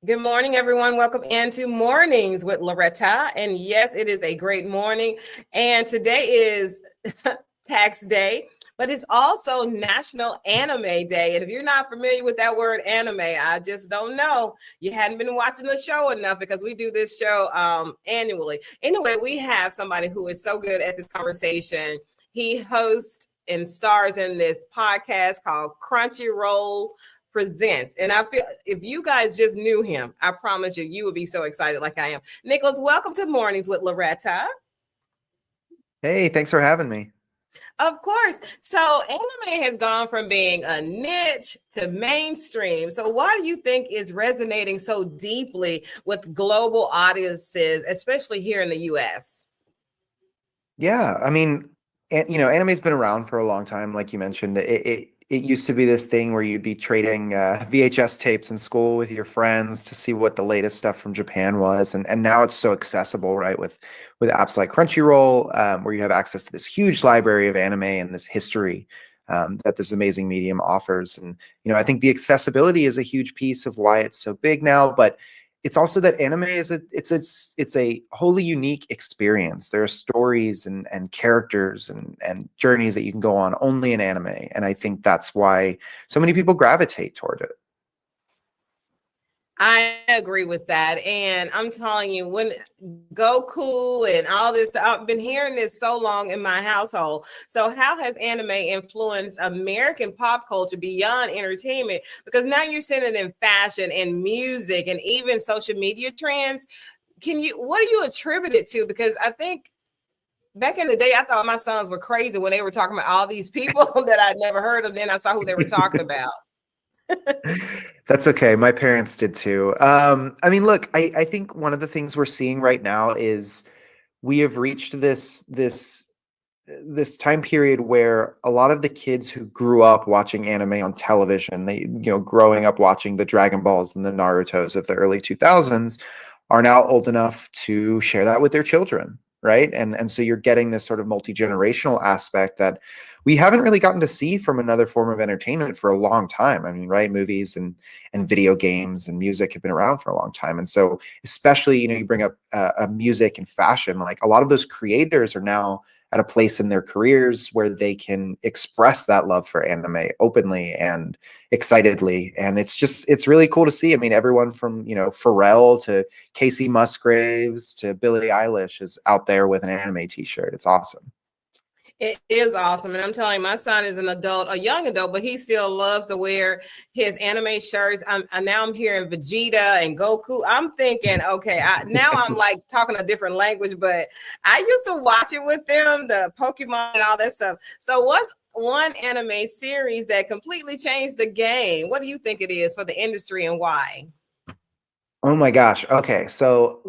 Good morning, everyone. Welcome into Mornings with Loretta. And yes, it is a great morning. And today is tax day, but it's also National Anime Day. And if you're not familiar with that word anime, I just don't know. You hadn't been watching the show enough because we do this show annually. Anyway, we have somebody who is so good at this conversation. He hosts and stars in this podcast called Crunchyroll Presents. And I feel if you guys just knew him, I promise you, you would be so excited like I am. Nicholas, welcome to Mornings with Loretta. Hey, thanks for having me. Of course. So anime has gone from being a niche to mainstream. So why do you think is resonating so deeply with global audiences, especially here in the US? Yeah, I mean, anime's been around for a long time, like you mentioned. It used to be this thing where you'd be trading VHS tapes in school with your friends to see what the latest stuff from Japan was, and now it's so accessible, right? With apps like Crunchyroll, where you have access to this huge library of anime and this history that this amazing medium offers. And I think the accessibility is a huge piece of why it's so big now, but it's also that anime is a wholly unique experience. There are stories and characters and journeys that you can go on only in anime, and I think that's why so many people gravitate toward it. I agree with that. And I'm telling you, when Goku and all this, I've been hearing this so long in my household. So, how has anime influenced American pop culture beyond entertainment? Because now you're seeing it in fashion and music and even social media trends. What do you attribute it to? Because I think back in the day, I thought my sons were crazy when they were talking about all these people that I'd never heard of. Then I saw who they were talking about. That's okay. My parents did too. I mean, look, I think one of the things we're seeing right now is we have reached this time period where a lot of the kids who grew up watching anime on television, growing up watching the Dragon Balls and the Narutos of the early 2000s, are now old enough to share that with their children, right? And so you're getting this sort of multi-generational aspect that we haven't really gotten to see from another form of entertainment for a long time. I mean, right? Movies and video games and music have been around for a long time. And so especially, you bring up music and fashion, like a lot of those creators are now at a place in their careers where they can express that love for anime openly and excitedly. And it's really cool to see. I mean, everyone from, Pharrell to Casey Musgraves to Billie Eilish is out there with an anime t-shirt. It's awesome. It is awesome. And I'm telling you, my son is an adult, a young adult, but he still loves to wear his anime shirts. Now I'm hearing Vegeta and Goku. I'm thinking, okay, now I'm like talking a different language, but I used to watch it with them, the Pokemon and all that stuff. So what's one anime series that completely changed the game? What do you think it is for the industry and why? Oh my gosh. Okay. So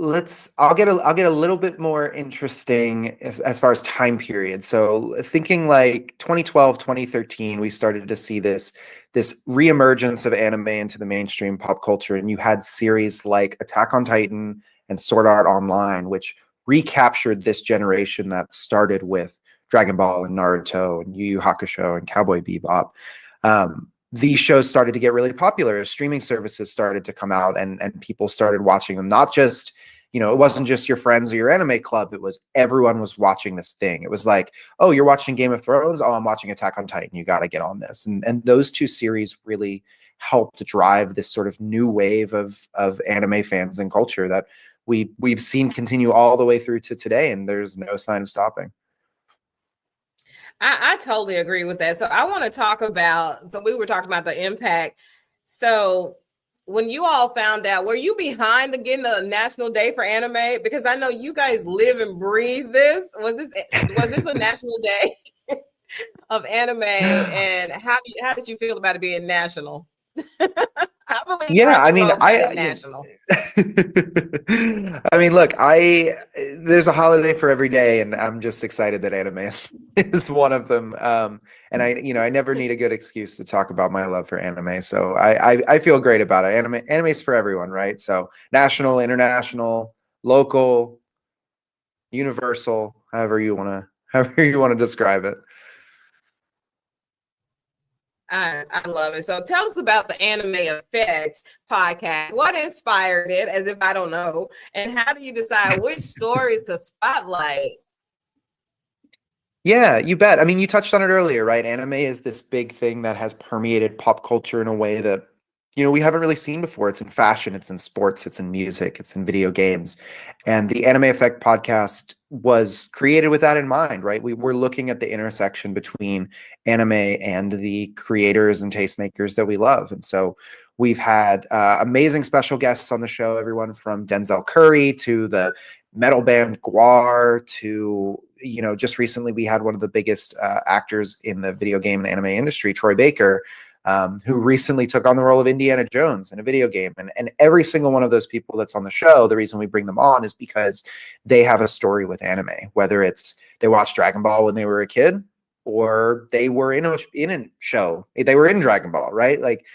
I'll get a little bit more interesting as far as time period. So thinking like 2012, 2013, we started to see this reemergence of anime into the mainstream pop culture. And you had series like Attack on Titan and Sword Art Online, which recaptured this generation that started with Dragon Ball and Naruto and Yu Yu Hakusho and Cowboy Bebop. These shows started to get really popular as streaming services started to come out and people started watching them. Not just, it wasn't just your friends or your anime club. It was everyone was watching this thing. It was like, oh, you're watching Game of Thrones. Oh, I'm watching Attack on Titan. You got to get on this. And those two series really helped drive this sort of new wave of anime fans and culture that we've seen continue all the way through to today. And there's no sign of stopping. I totally agree with that. So I want to talk about, so we were talking about the impact. So when you all found out, were you behind the getting a national day for anime? Because I know you guys live and breathe this. Was this a national day of anime? And how did you feel about it being national? I believe Yeah, I mean, Crunchyroll got it national. I mean, look, there's a holiday for every day, and I'm just excited that anime is one of them. And I never need a good excuse to talk about my love for anime, so I feel great about it. Anime's for everyone, right? So national, international, local, universal, however you want to describe it. I love it. So tell us about the Anime Effect podcast. What inspired it, as if I don't know? And how do you decide which stories to spotlight? Yeah, you bet. I mean, you touched on it earlier, right? Anime is this big thing that has permeated pop culture in a way that, we haven't really seen before. It's in fashion, it's in sports, it's in music, it's in video games. And the Anime Effect podcast was created with that in mind, right? We were looking at the intersection between anime and the creators and tastemakers that we love. And so we've had amazing special guests on the show, everyone from Denzel Curry to the metal band Guar to, just recently we had one of the biggest actors in the video game and anime industry, Troy Baker, who recently took on the role of Indiana Jones in a video game. And every single one of those people that's on the show, the reason we bring them on is because they have a story with anime, whether it's they watched Dragon Ball when they were a kid or they were in a show, they were in Dragon Ball, right? Like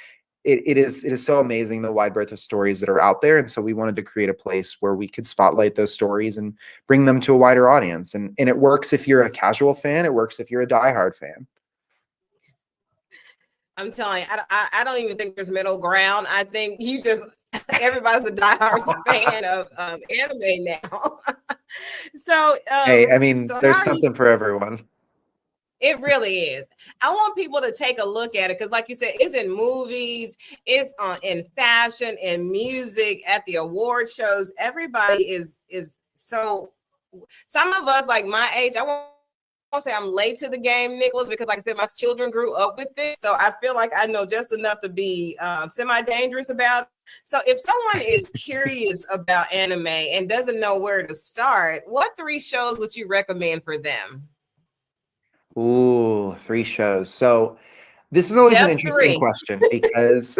it is so amazing the wide breadth of stories that are out there. And so we wanted to create a place where we could spotlight those stories and bring them to a wider audience. And it works if you're a casual fan, it works if you're a diehard fan. I'm telling you, I don't even think there's middle ground. I think everybody's a diehard fan of anime now. So, Hey, I mean, so there's something for everyone. It really is. I want people to take a look at it because, like you said, it's in movies, it's in fashion, in music, at the award shows. Everybody is so. Some of us, like my age, I won't say I'm late to the game, Nicholas, because, like I said, my children grew up with it, so I feel like I know just enough to be semi-dangerous about it. So, if someone is curious about anime and doesn't know where to start, what 3 shows would you recommend for them? Ooh, 3 shows. So this is always an Just interesting 3. question because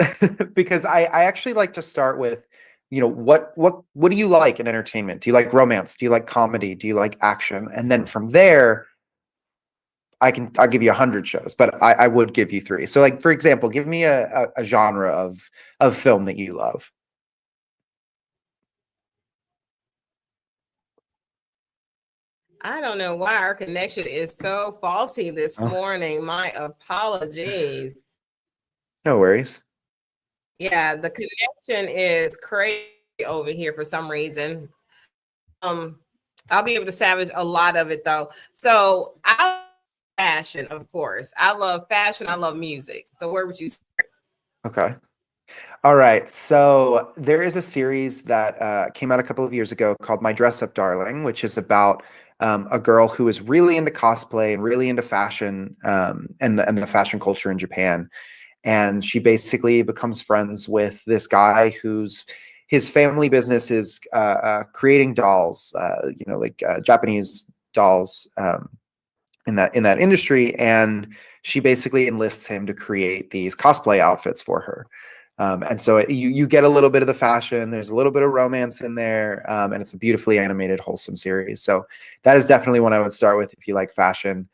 because I actually like to start with, what do you like in entertainment? Do you like romance? Do you like comedy? Do you like action? And then from there, I'll give you 100 shows, but I would give you 3. So like for example, give me a genre of film that you love. I don't know why our connection is so faulty this Oh, morning. My apologies. no worries. Yeah, the connection is crazy over here for some reason. Um, I'll be able to salvage a lot of it though. So I love fashion, of course. I love fashion. I love music. So where would you? Okay. All right. So there is a series that came out a couple of years ago called My Dress Up Darling, which is about a girl who is really into cosplay and really into fashion and the fashion culture in Japan. And she basically becomes friends with this guy who's his family business is creating dolls, like Japanese dolls in that industry. And she basically enlists him to create these cosplay outfits for her. And so you get a little bit of the fashion. There's a little bit of romance in there, and it's a beautifully animated, wholesome series. So that is definitely one I would start with if you like fashion.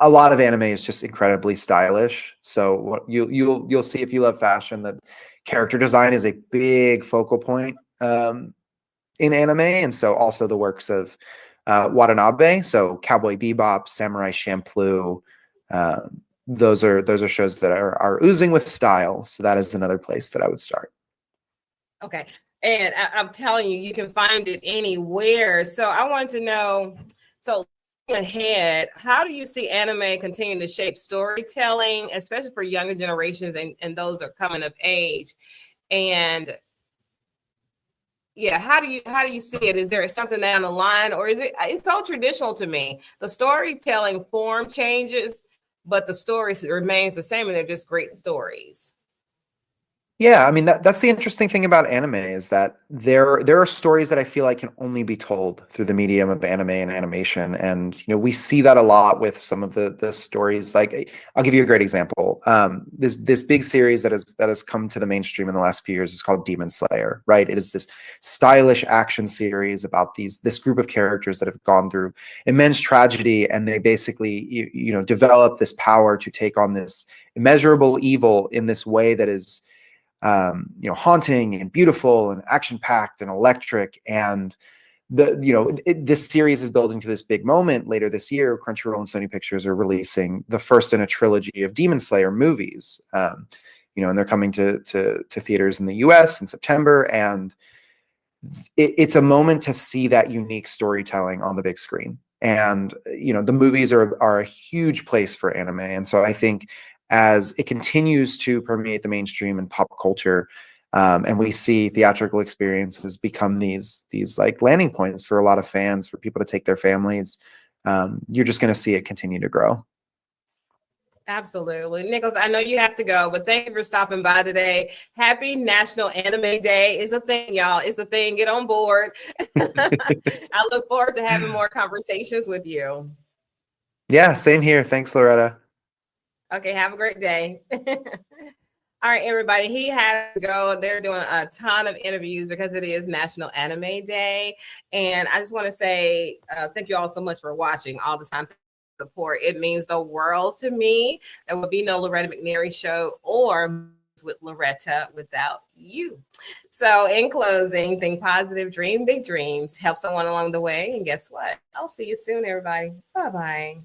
A lot of anime is just incredibly stylish. So what you'll see if you love fashion that character design is a big focal point in anime, and so also the works of Watanabe. So Cowboy Bebop, Samurai Champloo. Those are shows that are oozing with style. So that is another place that I would start. Okay. And I'm telling you, you can find it anywhere. So I want to know, so ahead, how do you see anime continuing to shape storytelling, especially for younger generations and those that are coming of age? And yeah, how do you see it? Is there something down the line, or it's so traditional to me? The storytelling form changes, but the story remains the same, and they're just great stories. Yeah, I mean that's the interesting thing about anime is that there are stories that I feel like can only be told through the medium of anime and animation, and we see that a lot with some of the stories. Like I'll give you a great example. This big series that has come to the mainstream in the last few years is called Demon Slayer, right? It is this stylish action series about this group of characters that have gone through immense tragedy, and they basically develop this power to take on this immeasurable evil in this way that is haunting and beautiful and action packed and electric. And this series is building to this big moment later this year. Crunchyroll and Sony Pictures are releasing the first in a trilogy of Demon Slayer movies. And they're coming to theaters in the US in September, and it's a moment to see that unique storytelling on the big screen. And the movies are a huge place for anime, and so I think as it continues to permeate the mainstream and pop culture, and we see theatrical experiences become these like landing points for a lot of fans, for people to take their families, you're just going to see it continue to grow. Absolutely. Nicholas, I know you have to go, but thank you for stopping by today. Happy National Anime Day. It's a thing, y'all. It's a thing. Get on board. I look forward to having more conversations with you. Yeah, same here. Thanks, Loretta. Okay, have a great day. All right, everybody, he has to go. They're doing a ton of interviews because it is National Anime Day. And I just want to say thank you all so much for watching all the time. Support. It means the world to me. There would be no Loretta McNary show or with Loretta without you. So in closing, think positive, dream big dreams, help someone along the way. And guess what? I'll see you soon, everybody. Bye-bye.